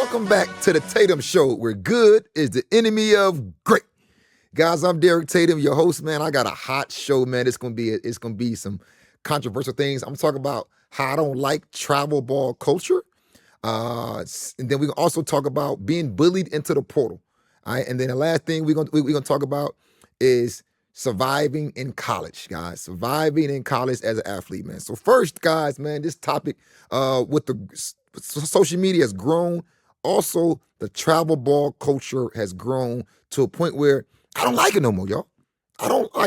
Welcome back to the Tatum Show, where good is the enemy of great. Guys, I'm Derek Tatum, your host, man. I got a hot show, man. It's gonna be some controversial things. I'm talking about how I don't like travel ball culture. And then we can also talk about being bullied into the portal. All right. And then the last thing we're gonna talk about is surviving in college, guys. Surviving in college as an athlete, man. So first, guys, man, this topic with the social media has grown. Also, the travel ball culture has grown to a point where I don't like it no more, y'all.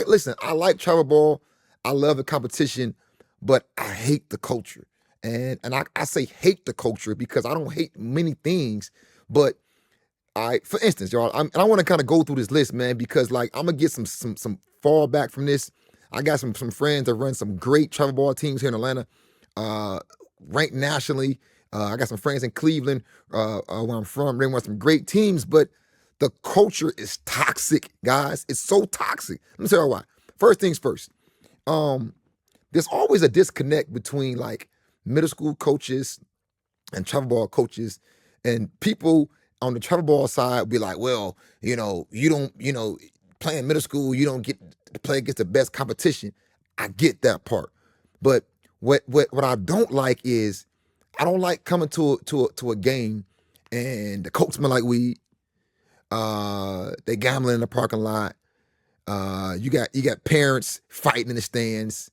Listen, I like travel ball. I love the competition, but I hate the culture. And I say hate the culture because I don't hate many things, but for instance, y'all, and I want to kind of go through this list, man, because like I'm gonna get some fallback from this. I got some friends that run some great travel ball teams here in Atlanta, ranked nationally. I got some friends in Cleveland, where I'm from. They run some great teams, but the culture is toxic, guys. It's so toxic. Let me tell you why. First things first. There's always a disconnect between like middle school coaches and travel ball coaches, and people on the travel ball side be like, well, you don't, playing middle school, you don't get to play against the best competition. I get that part, but what I don't like is I don't like coming to a game and the coach smell like weed. They gambling in the parking lot. You got parents fighting in the stands.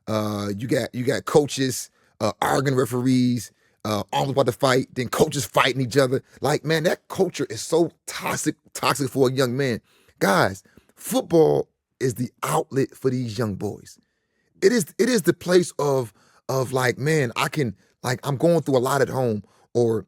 You got coaches arguing referees, almost about to fight, then coaches fighting each other. Like, man, that culture is so toxic for a young man. Guys, football is the outlet for these young boys. It is the place of like, man, I'm going through a lot at home, or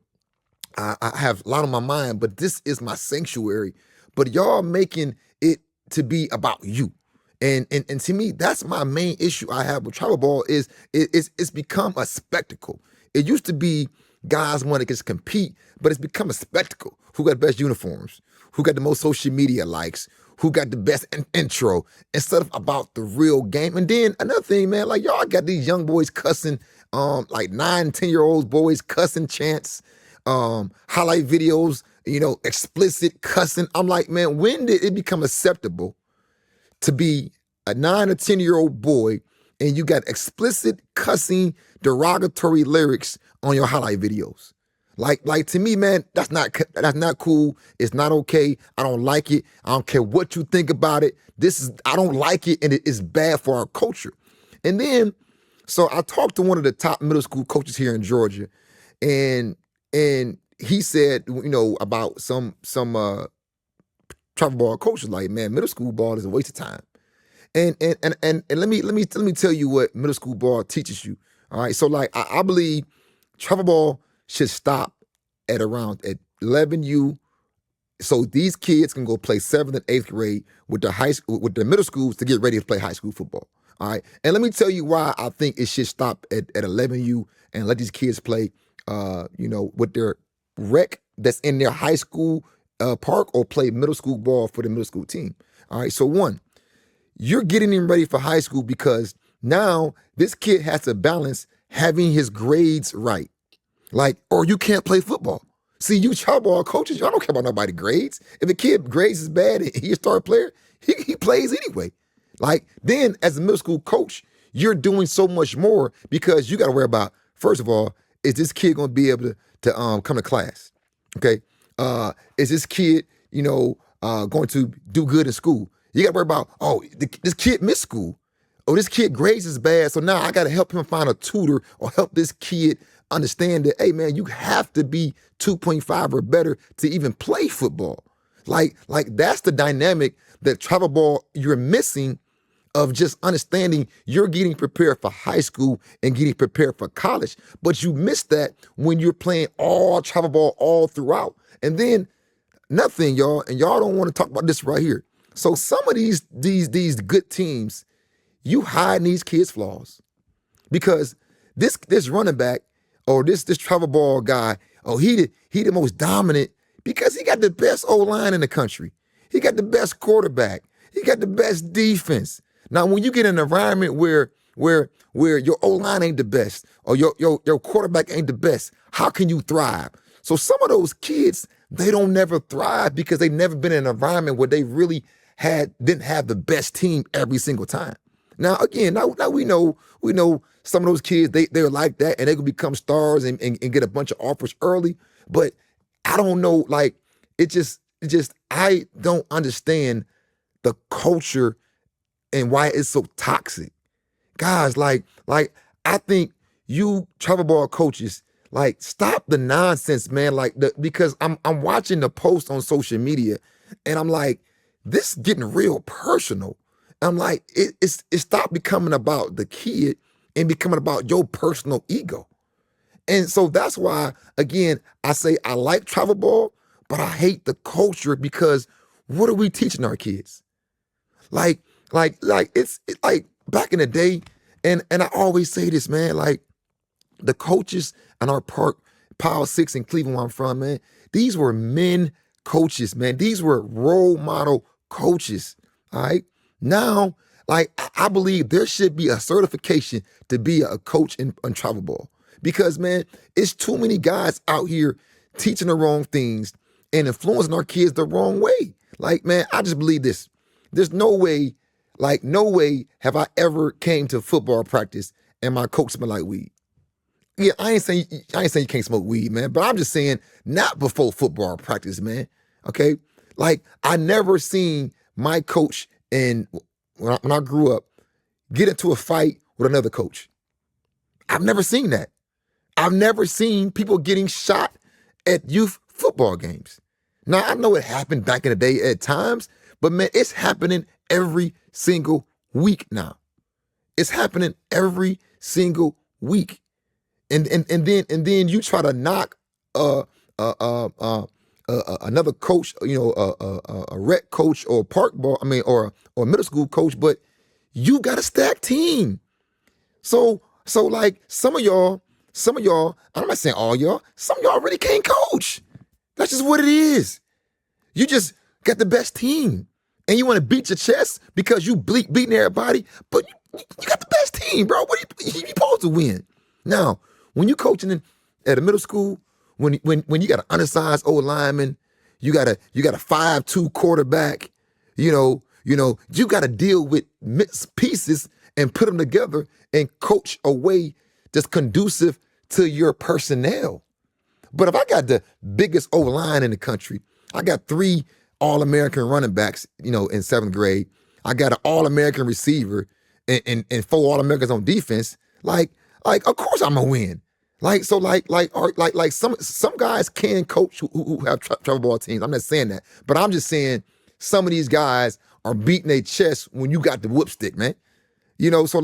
I have a lot on my mind, but this is my sanctuary. But y'all making it to be about you. And to me, that's my main issue I have with travel ball is it's become a spectacle. It used to be guys want to just compete, but it's become a spectacle. Who got the best uniforms? Who got the most social media likes? Who got the best intro? Instead of about the real game. And then another thing, man, like y'all got these young boys cussing, like 9, 10-year-olds boys cussing chants, highlight videos, explicit cussing. I'm like, man, when did it become acceptable to be a 9 or 10-year-old boy and you got explicit cussing, derogatory lyrics on your highlight videos? Like to me, man, that's not cool. It's not okay. I don't like it. I don't care what you think about it. I don't like it, and it is bad for our culture. And then, so I talked to one of the top middle school coaches here in Georgia, and he said, about some travel ball coaches, like, man, middle school ball is a waste of time. And let me tell you what middle school ball teaches you. All right, so like I believe travel ball should stop at 11U, so these kids can go play 7th and 8th grade with their middle schools to get ready to play high school football. All right, and let me tell you why I think it should stop at 11U and let these kids play, with their rec that's in their high school park, or play middle school ball for the middle school team. All right, so one, you're getting him ready for high school because now this kid has to balance having his grades right. Like, or you can't play football. See, you travel ball coaches, y'all don't care about nobody's grades. If a kid grades is bad and he's a star player, he plays anyway. Like, then as a middle school coach, you're doing so much more because you got to worry about, first of all, is this kid going to be able to come to class? Okay. Is this kid, going to do good in school? You got to worry about, this kid missed school. Oh, this kid grades is bad, so now I got to help him find a tutor or help this kid understand that, hey, man, you have to be 2.5 or better to even play football. Like that's the dynamic that travel ball you're missing, of just understanding you're getting prepared for high school and getting prepared for college. But you miss that when you're playing all travel ball all throughout. And then nothing, y'all, and y'all don't want to talk about this right here. So some of these good teams, you hide these kids' flaws, because this running back or this travel ball guy, he the most dominant because he got the best O-line in the country. He got the best quarterback. He got the best defense. Now, when you get in an environment where your O-line ain't the best or your quarterback ain't the best, how can you thrive? So some of those kids, they don't never thrive because they never been in an environment where they really didn't have the best team every single time. Now again, now we know some of those kids, they're like that and they can become stars and get a bunch of offers early. But I don't know, like it just I don't understand the culture and why it's so toxic. Guys, like I think you travel ball coaches, like stop the nonsense, man. Because I'm watching the post on social media and I'm like, this is getting real personal. I'm like, it stopped becoming about the kid and becoming about your personal ego. And so that's why, again, I say I like travel ball, but I hate the culture because what are we teaching our kids? Like, it's like back in the day, and I always say this, man, like the coaches in our Power Six in Cleveland, where I'm from, man, these were men coaches, man. These were role model coaches. All right. Now, like I believe there should be a certification to be a coach in travel ball. Because man, it's too many guys out here teaching the wrong things and influencing our kids the wrong way. Like, man, I just believe this. There's no way, like, no way have I ever came to football practice and my coach smelled like weed. Yeah, I ain't saying you can't smoke weed, man, but I'm just saying not before football practice, man. Okay? Like, I never seen my coach when I grew up get into a fight with another coach. I've never seen that. I've never seen people getting shot at youth football games. Now, I know it happened back in the day at times, but man, it's happening every single week now. It's happening every single week. And then you try to knock another coach, a rec coach or a park ball, or a middle school coach, but you got a stacked team. So like some of y'all, I'm not saying all y'all, some of y'all really can't coach. That's just what it is. You just got the best team. And you want to beat your chest because you beating everybody, but you got the best team, bro. What are you supposed to win? Now, when you coaching at a middle school, when you got an undersized old lineman, you got a 5'2" quarterback, you got to deal with mixed pieces and put them together and coach a way that's conducive to your personnel. But if I got the biggest O-line in the country, I got 3 All-American running backs, in 7th grade. I got an All-American receiver and 4 All-Americans on defense. Like, of course I'm gonna win. Some guys can coach who have travel ball teams. I'm not saying that, but I'm just saying some of these guys are beating their chest when you got the whipstick, man. So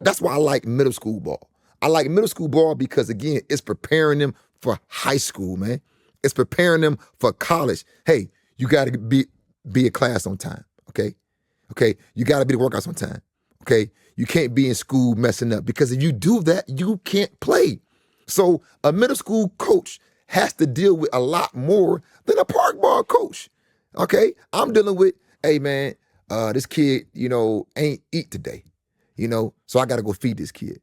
that's why I like middle school ball. I like middle school ball because again, it's preparing them for high school, man. It's preparing them for college. Hey, you got to be at class on time, okay? Okay, you got to be to workouts on time, okay? You can't be in school messing up because if you do that, you can't play. So a middle school coach has to deal with a lot more than a park ball coach, okay? I'm dealing with, hey, man, this kid, ain't eat today, so I got to go feed this kid.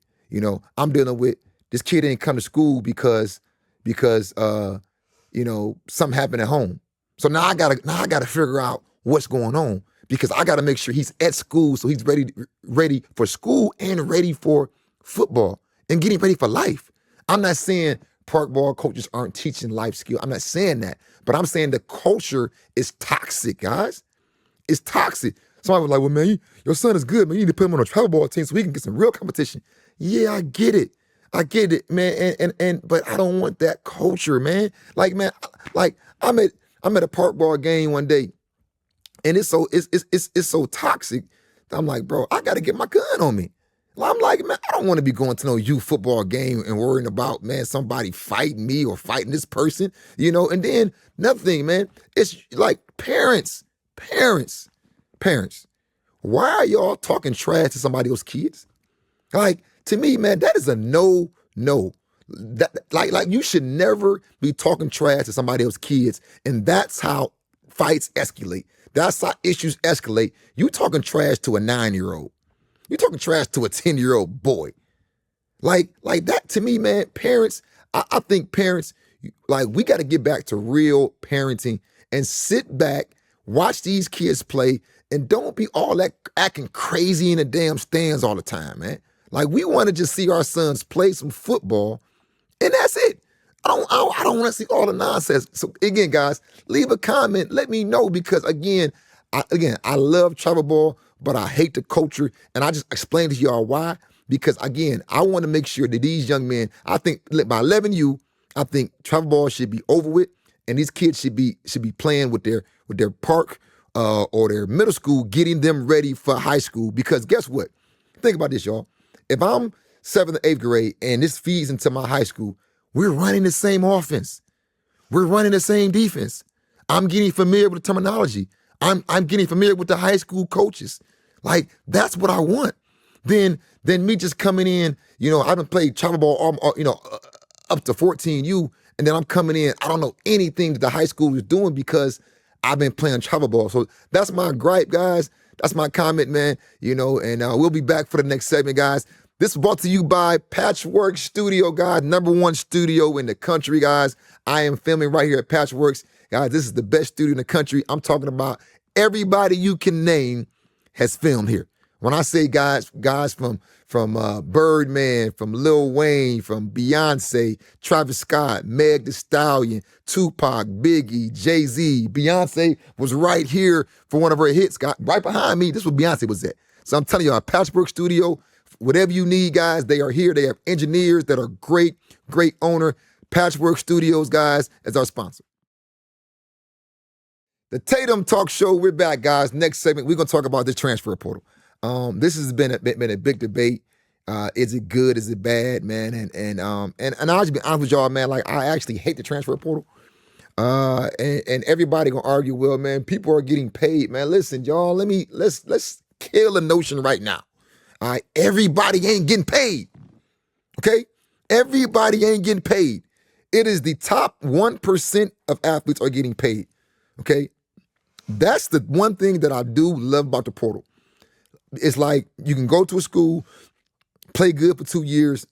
I'm dealing with this kid ain't come to school because something happened at home. So now I gotta figure out what's going on because I gotta make sure he's at school so he's ready for school and ready for football and getting ready for life. I'm not saying park ball coaches aren't teaching life skills. I'm not saying that, but I'm saying the culture is toxic, guys. It's toxic. Somebody was like, well, man, your son is good, man. You need to put him on a travel ball team so he can get some real competition. Yeah, I get it, man. And but I don't want that culture, man. Like, man, like I'm at a park ball game one day, and it's so toxic. I'm like, bro, I got to get my gun on me. I'm like, man, I don't want to be going to no youth football game and worrying about, man, somebody fighting me or fighting this person, And then another thing, man, it's like parents. Why are y'all talking trash to somebody else's kids? Like, to me, man, that is a no. That like you should never be talking trash to somebody else's kids, and that's how fights escalate. That's how issues escalate. You talking trash to a 9-year-old. You talking trash to a 10-year-old boy. Like that to me, man, parents, I think parents, like we got to get back to real parenting and sit back, watch these kids play, and don't be all that acting crazy in the damn stands all the time, man. Like we want to just see our sons play some football, and that's it. I don't want to see all the nonsense. So again, guys, leave a comment. Let me know because I love travel ball, but I hate the culture, and I just explained to y'all why. Because again, I want to make sure that these young men, I think by 11U, I think travel ball should be over with, and these kids should be playing with their park or their middle school, getting them ready for high school. Because guess what? Think about this, y'all. If I'm 7th or 8th grade and this feeds into my high school, we're running the same offense. We're running the same defense. I'm getting familiar with the terminology. I'm getting familiar with the high school coaches. Like that's what I want. Then me just coming in, I've been playing travel ball, up to 14U, and then I'm coming in. I don't know anything that the high school is doing because I've been playing travel ball. So that's my gripe, guys. That's my comment, man. And we'll be back for the next segment, guys. This is brought to you by Patchwork Studio, guys. #1 studio in the country, guys. I am filming right here at Patchworks. Guys, this is the best studio in the country. I'm talking about everybody you can name has filmed here. When I say guys from Birdman, from Lil Wayne, from Beyonce, Travis Scott, Meg Thee Stallion, Tupac, Biggie, Jay-Z. Beyonce was right here for one of her hits. Right behind me, this is where Beyonce was at. So I'm telling you, our Patchwork Studio, whatever you need, guys, they are here. They have engineers that are great owner. Patchwork Studios, guys, as our sponsor. The Tatum Talk Show, we're back, guys. Next segment, we're going to talk about the transfer portal. This has been a big debate. Is it good? Is it bad, man? And I'll just be honest with y'all, man. Like I actually hate the transfer portal. And everybody gonna argue, well, man, people are getting paid, man. Listen, y'all, let's kill the notion right now. All right, everybody ain't getting paid. Okay, everybody ain't getting paid. It is the top 1% of athletes are getting paid. Okay, that's the one thing that I do love about the portal. It's like you can go to a school, play good for 2 years,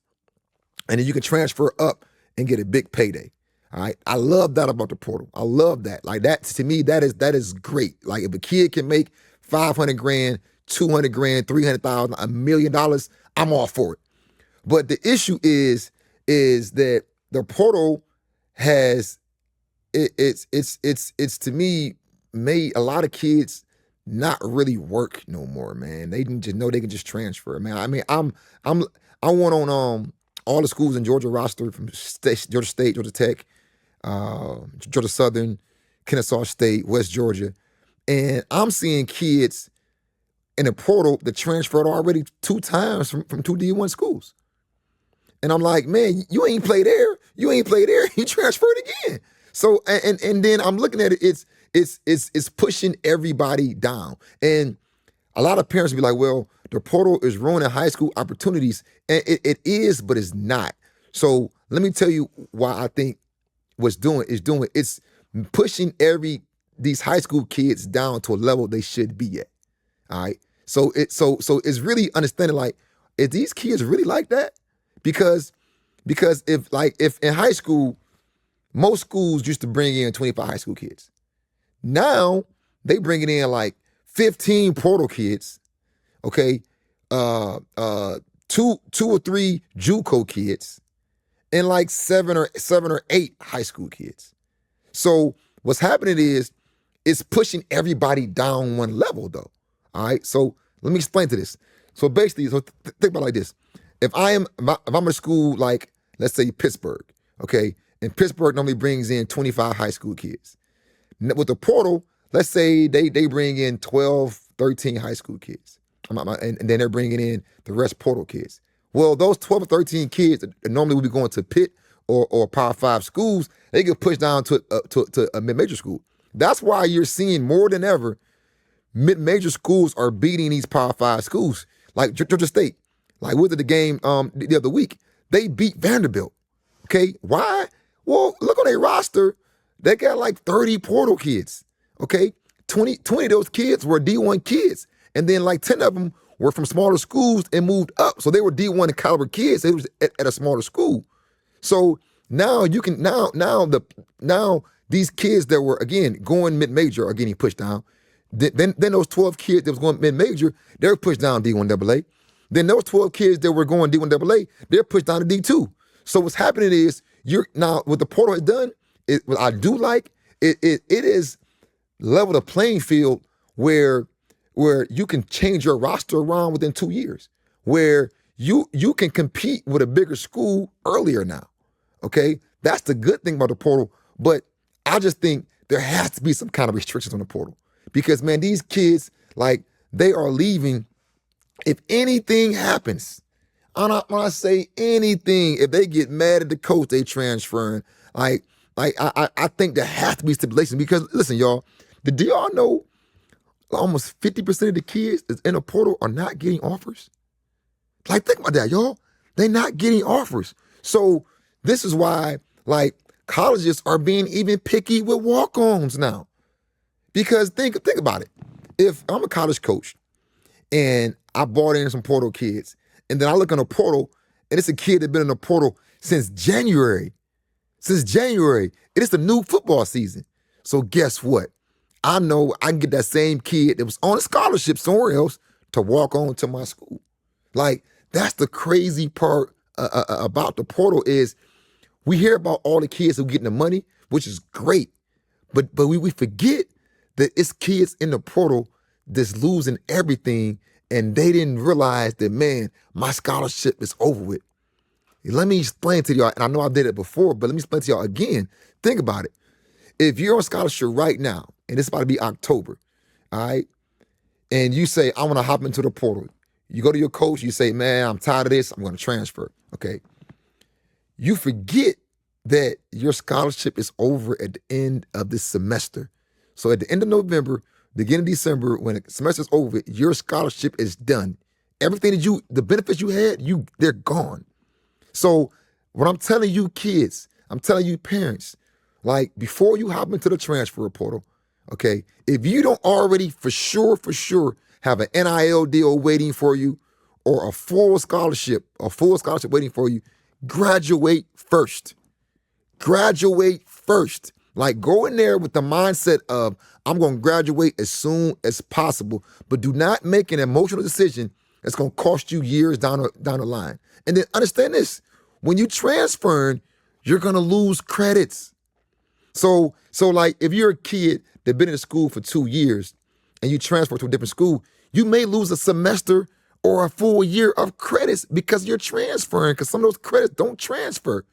and then you can transfer up and get a big payday. All right. I love that about the portal. I love that. Like that, to me, that is great. Like if a kid can make 500 grand, 200 grand, 300,000, $1 million, I'm all for it. But the issue is that the portal has, it's to me made a lot of kids not really work no more, man. They didn't just know they can just transfer, man. I mean, I went on all the schools in Georgia roster from Georgia State, Georgia Tech, Georgia Southern, Kennesaw State, West Georgia, and I'm seeing kids in the portal that transferred already 2 times from 2 D1 schools. And I'm like, man, you ain't played there. You ain't played there. You transferred again. So and then I'm looking at it. It's pushing everybody down. And a lot of parents be like, well, the portal is ruining high school opportunities. And it is, but it's not. So let me tell you why I think it's pushing these high school kids down to a level they should be at. All right. So it's really understanding, like, is these kids really like that? Because if in high school, most schools used to bring in 25 high school kids. Now they bringing in like 15 portal kids, okay, 2 or 3 JUCO kids, and like 7 or 8 high school kids. So what's happening is it's pushing everybody down one level, though. All right. So let me explain to this. So basically, think about it like this: if I'm a school like, let's say, Pittsburgh, okay, and Pittsburgh normally brings in 25 high school kids. With the portal, let's say they bring in 12, 13 high school kids, and then they're bringing in the rest portal kids. Well, those 12 or 13 kids that normally would be going to Pitt or Power 5 schools, they get pushed down to a mid-major school. That's why you're seeing more than ever mid-major schools are beating these Power 5 schools, like Georgia State. Like we did the game the other week. They beat Vanderbilt. Okay, why? Well, look on their roster. They got like 30 portal kids. Okay, 20 of those kids were D1 kids, and then like 10 of them were from smaller schools and moved up. So they were D1 caliber kids. They was at a smaller school. So now you can now these kids that were again going mid-major are getting pushed down. Then those 12 kids that was going mid-major, they're pushed down D1 AA. Then those 12 kids that were going D1 AA, they're pushed down to D2. So what's happening is you're now what the portal has done. What I do like it is level the playing field where you can change your roster around within 2 years, where you can compete with a bigger school earlier now. Okay, that's the good thing about the portal. But I just think there has to be some kind of restrictions on the portal because man, these kids like they are leaving. If anything happens, when I say anything, if they get mad at the coach, they transferring. I think there has to be stipulations because listen, y'all, do y'all know almost 50% of the kids that's in a portal are not getting offers? Like, think about that, y'all. They're not getting offers. So this is why, like, colleges are being even picky with walk-ons now. Because think about it. If I'm a college coach and I brought in some portal kids, and then I look in a portal, and it's a kid that's been in the portal since January. And it's the new football season. So guess what? I know I can get that same kid that was on a scholarship somewhere else to walk on to my school. Like, that's the crazy part about the portal is we hear about all the kids who are getting the money, which is great. But we forget that it's kids in the portal that's losing everything and they didn't realize that, man, my scholarship is over with. Let me explain to y'all, and I know I did it before, but let me explain to y'all again. Think about it. If you're on scholarship right now, and it's about to be October, all right, and you say, I want to hop into the portal. You go to your coach, you say, man, I'm tired of this, I'm going to transfer, okay? You forget that your scholarship is over at the end of this semester. So at the end of November, beginning of December, when the semester's over, your scholarship is done. Everything that the benefits you had, they're gone. So what I'm telling you kids, I'm telling you parents, like before you hop into the transfer portal, okay, if you don't already for sure have an NIL deal waiting for you or a full scholarship waiting for you, graduate first. Graduate first. Like go in there with the mindset of I'm going to graduate as soon as possible, but do not make an emotional decision that's going to cost you years down the line. And then understand this, when you transferring, you're going to lose credits. So like if you're a kid that's been in the school for 2 years and you transfer to a different school, you may lose a semester or a full year of credits because you're transferring, because some of those credits don't transfer.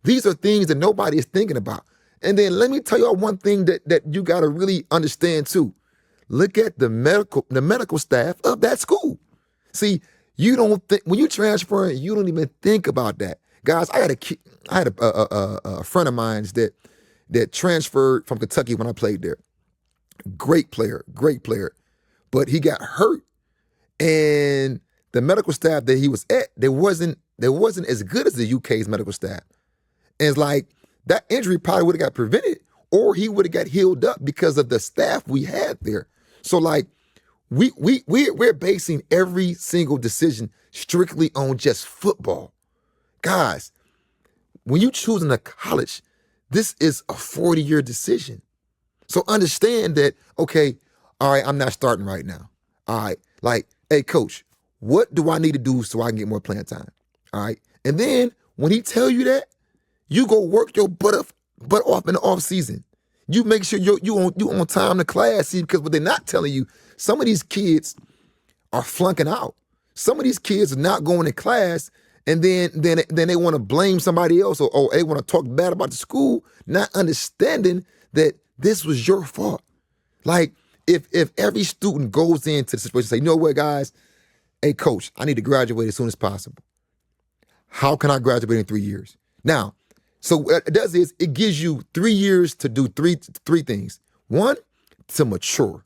These are things that nobody is thinking about. And then let me tell y'all one thing that you got to really understand too. Look at the medical staff of that school. See, you don't think when you transfer, you don't even think about that, guys. I had a friend of mine that transferred from Kentucky when I played there. Great player, but he got hurt, and the medical staff that he was at, they wasn't as good as the UK's medical staff. And it's like that injury probably would have got prevented, or he would have got healed up because of the staff we had there. So like we're basing every single decision strictly on just football. Guys, when you choosing a college, this is a 40-year decision. So understand that, okay, all right, I'm not starting right now. All right, like, hey, coach, what do I need to do so I can get more playing time? All right, and then when he tell you that, you go work your butt off in the off season. You make sure you on time to class, see, because what they're not telling you, some of these kids are flunking out. Some of these kids are not going to class, and then they want to blame somebody else, or they want to talk bad about the school, not understanding that this was your fault. Like, if every student goes into the situation and say, you know what, guys, hey, coach, I need to graduate as soon as possible. How can I graduate in 3 years? Now, so what it does is it gives you 3 years to do three things. One, to mature.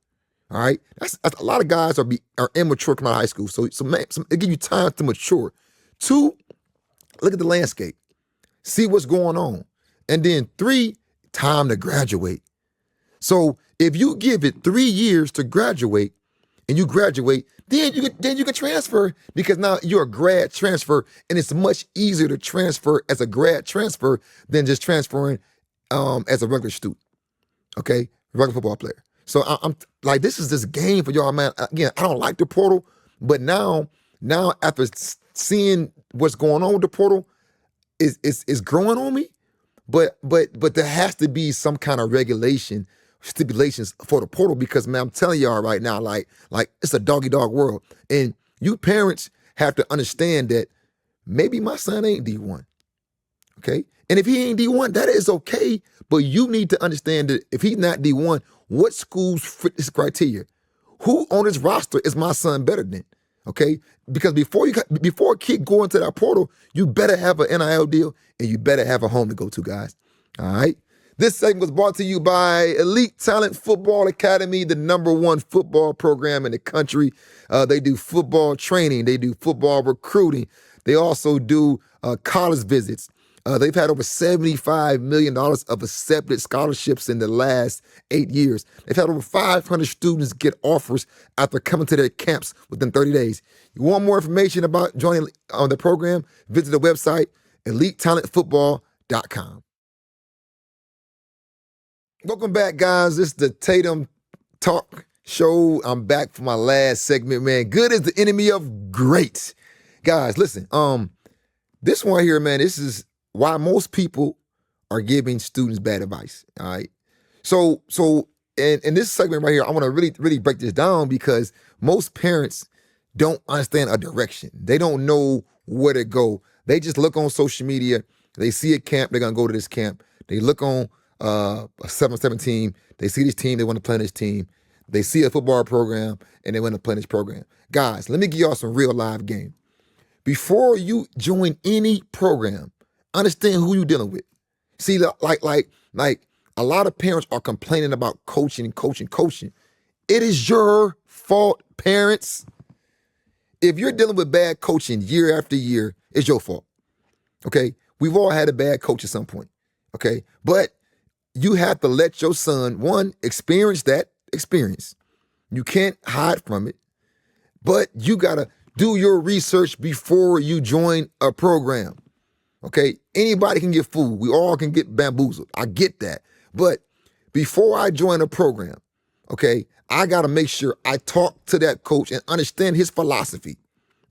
All right, that's a lot of guys are immature coming out of high school. So it gives you time to mature. 2, look at the landscape, see what's going on, and then 3, time to graduate. So if you give it 3 years to graduate, and you graduate, then you can transfer because now you're a grad transfer, and it's much easier to transfer as a grad transfer than just transferring as a regular student. Okay, regular football player. So I'm like, this is this game for y'all, man. Again, I don't like the portal, but now after seeing what's going on with the portal, it's growing on me. But there has to be some kind of regulation, stipulations for the portal because, man, I'm telling y'all right now, like it's a doggy dog world, and you parents have to understand that maybe my son ain't D1. Okay, and if he ain't D1, that is okay. But you need to understand that if he's not D1, what schools fit this criteria? Who on his roster is my son better than? Okay, because before a kid go into that portal, you better have an NIL deal and you better have a home to go to, guys. All right. This segment was brought to you by Elite Talent Football Academy, the #1 football program in the country. They do football training. They do football recruiting. They also do college visits. They've had over $75 million of accepted scholarships in the last 8 years. They've had over 500 students get offers after coming to their camps within 30 days. You want more information about joining the program? Visit the website, elitetalentfootball.com. Welcome back, guys. This is the Tatum Talk Show. I'm back for my last segment, man. Good is the enemy of great. Guys, listen, this one here, man, this is why most people are giving students bad advice. All right. So in this segment right here, I want to really break this down because most parents don't understand a direction. They don't know where to go. They just look on social media. They see a camp, they're gonna go to this camp. They look on a 7-7 team. They see this team, they want to play on this team. They see a football program and they want to play in this program. Guys, let me give y'all some real live game. Before you join any program, understand who you're dealing with. See, like a lot of parents are complaining about coaching. It is your fault, parents. If you're dealing with bad coaching year after year, it's your fault. Okay? We've all had a bad coach at some point. Okay? But you have to let your son, one, experience that experience. You can't hide from it. But you got to do your research before you join a program. Okay? Anybody can get fooled. We all can get bamboozled. I get that. But before I join a program, okay, I got to make sure I talk to that coach and understand his philosophy.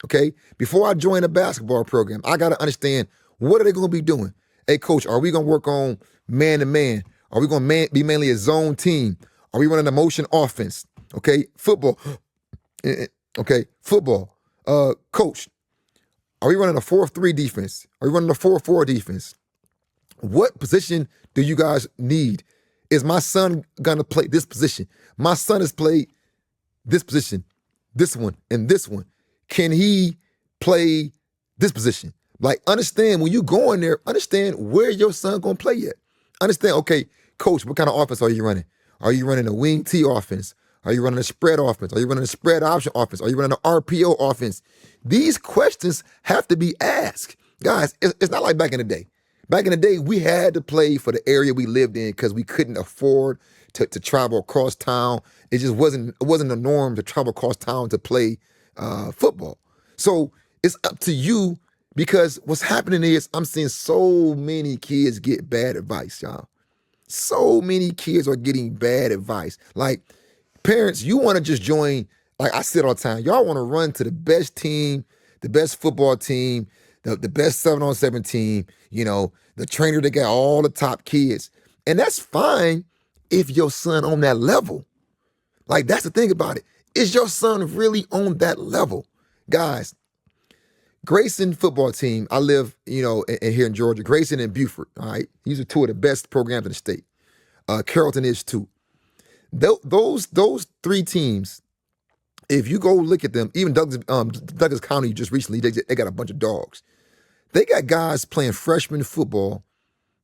Okay? Before I join a basketball program, I got to understand what are they going to be doing? Hey, coach, are we going to work on man-to-man? Are we going to be mainly a zone team? Are we running a motion offense? Okay? Football. Okay? Football. Coach, are we running a 4-3 defense? Are we running a 4-4 defense? What position do you guys need? Is my son going to play this position? My son has played this position, this one, and this one. Can he play this position? Like, understand when you go in there, understand where your son going to play at. Understand, okay, coach, what kind of offense are you running? Are you running a wing T offense? Are you running a spread offense? Are you running a spread option offense? Are you running an RPO offense? These questions have to be asked. Guys, it's not like back in the day. Back in the day, we had to play for the area we lived in because we couldn't afford to travel across town. It just wasn't the norm to travel across town to play football. So it's up to you because what's happening is I'm seeing so many kids get bad advice, y'all. So many kids are getting bad advice. Like, parents, you want to just join, like I said all the time, y'all want to run to the best team, the best football team, the best 7-on-7 team, you know, the trainer that got all the top kids. And that's fine if your son on that level. Like, that's the thing about it. Is your son really on that level? Guys, Grayson football team, I live, you know, here in Georgia, Grayson and Buford, all right? These are two of the best programs in the state. Carrollton is too. Those three teams, if you go look at them, even Douglas County just recently, they got a bunch of dogs. They got guys playing freshman football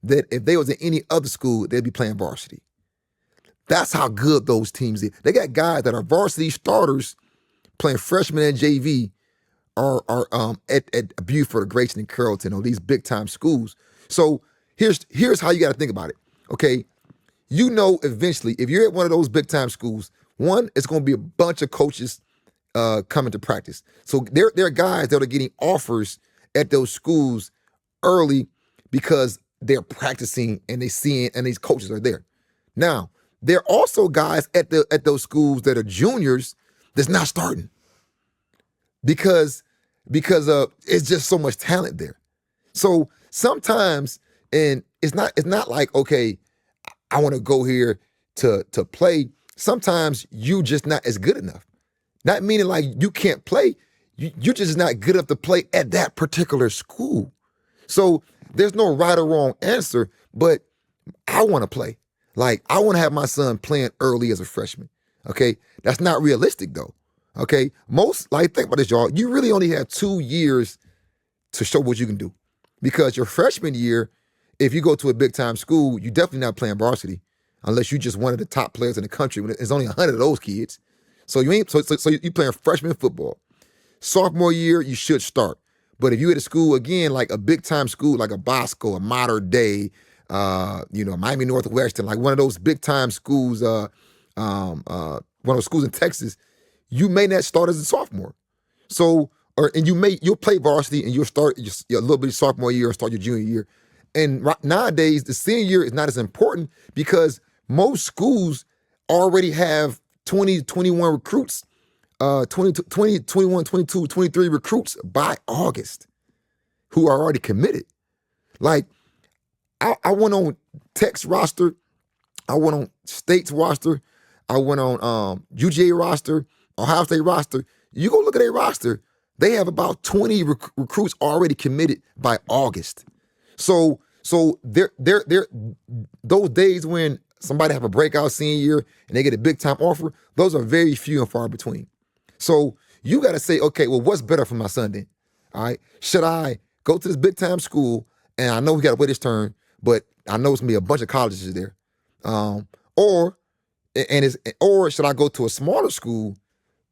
that if they was in any other school, they'd be playing varsity. That's how good those teams are. They got guys that are varsity starters playing freshman and JV are at Buford, Grayson, and Carrollton, or these big time schools. So here's how you got to think about it. Okay, you know, eventually, if you're at one of those big time schools, One, it's going to be a bunch of coaches coming to practice. So there are guys that are getting offers at those schools early because they're practicing and they seeing and these coaches are there. Now, there are also guys at those schools that are juniors that's not starting because it's just so much talent there. So sometimes, and it's not like, okay, I want to go here to play. Sometimes you just not as good enough. Not meaning like you can't play. You're just not good enough to play at that particular school. So there's no right or wrong answer, but I want to play. Like, I want to have my son playing early as a freshman. Okay? That's not realistic though. Okay? Think about this, y'all. You really only have 2 years to show what you can do. Because your freshman year, if you go to a big time school, you're definitely not playing varsity unless you're just one of the top players in the country. There's only 100 of those kids. So you playing freshman football. Sophomore year, you should start. But if you at a school, again, like a big time school, like a Bosco, a Mater Dei, Miami Northwestern, like one of those big time schools, one of those schools in Texas, you may not start as a sophomore. So, you'll play varsity and you'll start a little bit of sophomore year and start your junior year. And nowadays, the senior year is not as important because most schools already have 20, 21 recruits, 20, 21, 22, 23 recruits by August who are already committed. Like, I went on Tech's roster, I went on State's roster, I went on UGA roster, Ohio State roster. You go look at their roster, they have about 20 recruits already committed by August. So they're those days when somebody have a breakout senior year and they get a big time offer, those are very few and far between. So you got to say, okay, well, what's better for my son then? All right, should I go to this big time school and I know we got to wait his turn, but I know it's gonna be a bunch of colleges there, or should I go to a smaller school,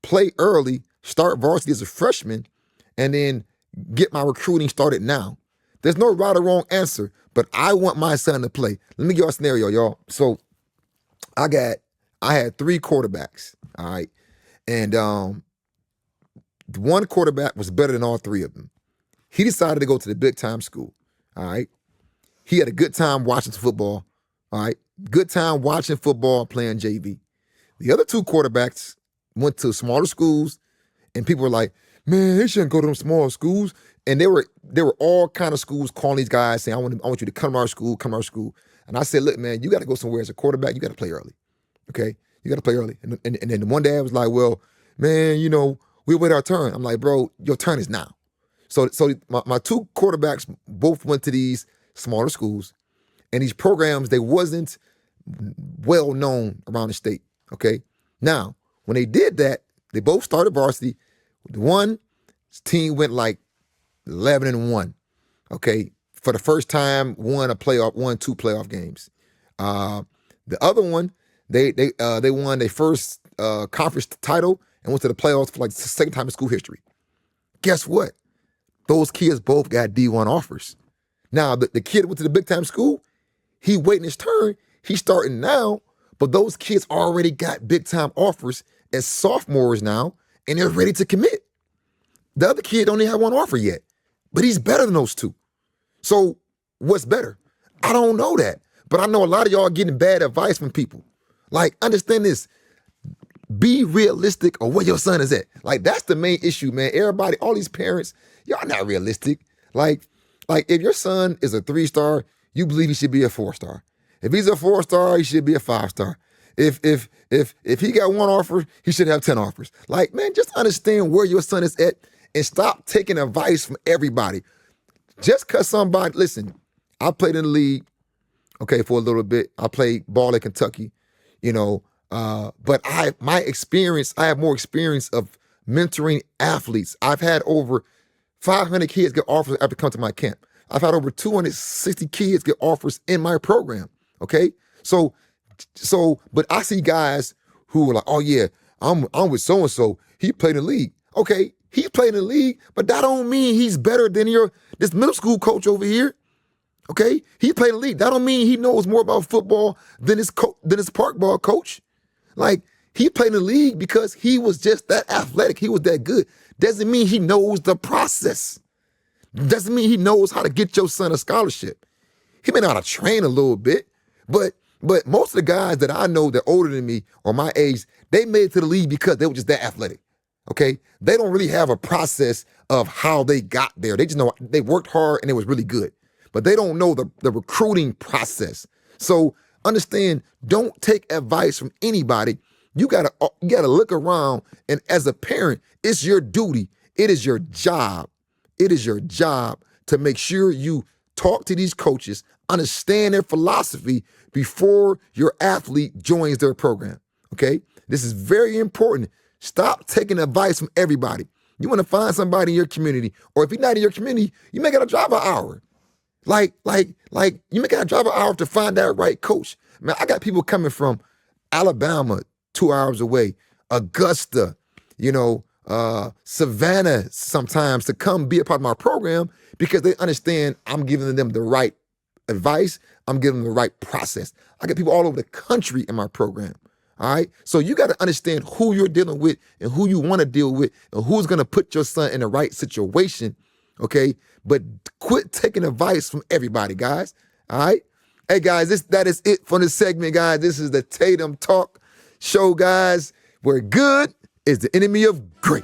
play early, start varsity as a freshman, and then get my recruiting started now? There's no right or wrong answer, but I want my son to play. Let me give you a scenario, y'all. So I had 3 quarterbacks, all right? And one quarterback was better than all 3 of them. He decided to go to the big time school, all right? He had a good time watching football, all right? Good time watching football, playing JV. The other 2 quarterbacks went to smaller schools, and people were like, man, they shouldn't go to them small schools. And there were all kind of schools calling these guys saying, I want you to come to our school, come to our school. And I said, look, man, you got to go somewhere as a quarterback. You got to play early, okay? You got to play early. And then one day I was like, well, man, we'll wait our turn. I'm like, bro, your turn is now. So my 2 quarterbacks both went to these smaller schools, and these programs, they wasn't well known around the state, okay? Now, when they did that, they both started varsity. The one team went like 11-1, okay? For the first time, won 2 playoff games. The other one, they won their first conference title and went to the playoffs for like the second time in school history. Guess what? Those kids both got D1 offers. Now, the kid went to the big time school, he waiting his turn, he's starting now, but those kids already got big time offers as sophomores now, and they're ready to commit. The other kid only had 1 offer yet, but he's better than those 2. So what's better? I don't know that, but I know a lot of y'all are getting bad advice from people. Like, understand this. Be realistic of where your son is at. Like, that's the main issue, man. Everybody, all these parents, y'all not realistic. Like if your son is a 3-star, you believe he should be a 4-star. If he's a 4-star, he should be a 5-star. If he got 1 offer, he should have 10 offers. Like, man, just understand where your son is at and stop taking advice from everybody. Just because somebody, listen, I played in the league, okay, for a little bit. I played ball at Kentucky, but I have more experience of mentoring athletes. I've had over 500 kids get offers after come to my camp. I've had over 260 kids get offers in my program, okay? So, but I see guys who are like, oh yeah, I'm with so-and-so. He played in the league. Okay, he played in the league, but that don't mean he's better than this middle school coach over here. Okay, he played in the league. That don't mean he knows more about football than his park ball coach. Like, He played in the league because he was just that athletic. He was that good. Doesn't mean he knows the process. Doesn't mean he knows how to get your son a scholarship. He may know how to train a little bit, but most of the guys that I know that are older than me or my age, they made it to the league because they were just that athletic. Okay? They don't really have a process of how they got there. They just know they worked hard and it was really good. But they don't know the recruiting process. So understand, don't take advice from anybody. You gotta look around, and as a parent, it's your duty. It is your job. It is your job to make sure you talk to these coaches, understand their philosophy before your athlete joins their program, okay? This is very important. Stop taking advice from everybody. You want to find somebody in your community, or if he's not in your community, you may gotta drive an hour. Like you may gotta drive an hour to find that right coach. Man, I got people coming from Alabama, 2 hours away, Augusta, Savannah sometimes to come be a part of my program because they understand I'm giving them the right advice. I'm giving them the right process. I got people all over the country in my program. All right. So you got to understand who you're dealing with and who you want to deal with and who's going to put your son in the right situation. Okay. But quit taking advice from everybody, guys. All right. Hey, guys, that is it for this segment, guys. This is the Tatum Talk Show, guys, where good is the enemy of great.